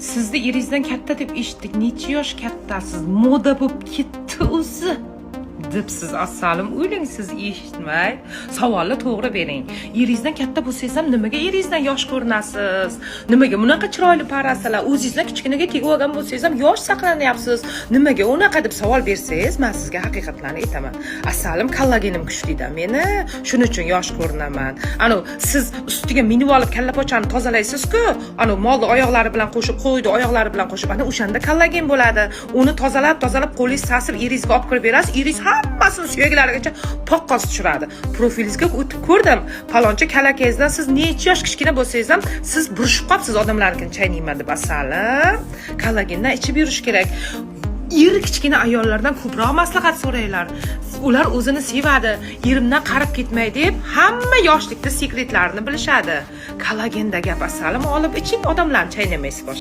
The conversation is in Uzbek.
Sizni eringizdan katta deb eshitdik. Necha yosh kattasiz? Moda bo'lib ketdi o'zi. Debsiz assalim, o'ylang siz eshitmay. Savolni to'g'ri bering. Eringizdan katta bo'lsangiz ham nimaga eringizdan yosh ko'rinasiz? Nimaga bunaqa chiroyli parasalar? O'zingizdan kichkinaga tegib olgan bo'lsangiz ham yosh saqlanyapsiz. Nimaga unaqa deb savol bersangiz, men sizga haqiqatlarni aytaman. Assalim, kollagenim kuchli-da meni. Shuning uchun yosh ko'rinaman. Siz ustiga minib olib kalla pochani tozalaysiz-ku, molni oyoqlari bilan qo'shib, qo'ydi oyoqlari bilan qo'shib, o'shanda kollagen bo'ladi. Uni tozalab qo'lingiz sasib eringizga olib kirib berasiz. Eringiz hammasini suyaklarigacha poqqos tushiradi. Profilingizga o'tib ko'rdim. Palonchi kalakangizdan siz necha yosh kichkina bo'lsangiz ham siz burishib qolibsiz odamlarnikini chaynayman deb asalim. Kollagendan ichib yurish kerak. Eri kichkina ayollardan ko'proq maslahat so'ranglar. Ular o'zini sevadi, erimdan qarib ketmay deb hamma yoshlikda sekretlarini bilishadi. Kollagenda gap asalim olib iching, odamlarni chaynamaysiz.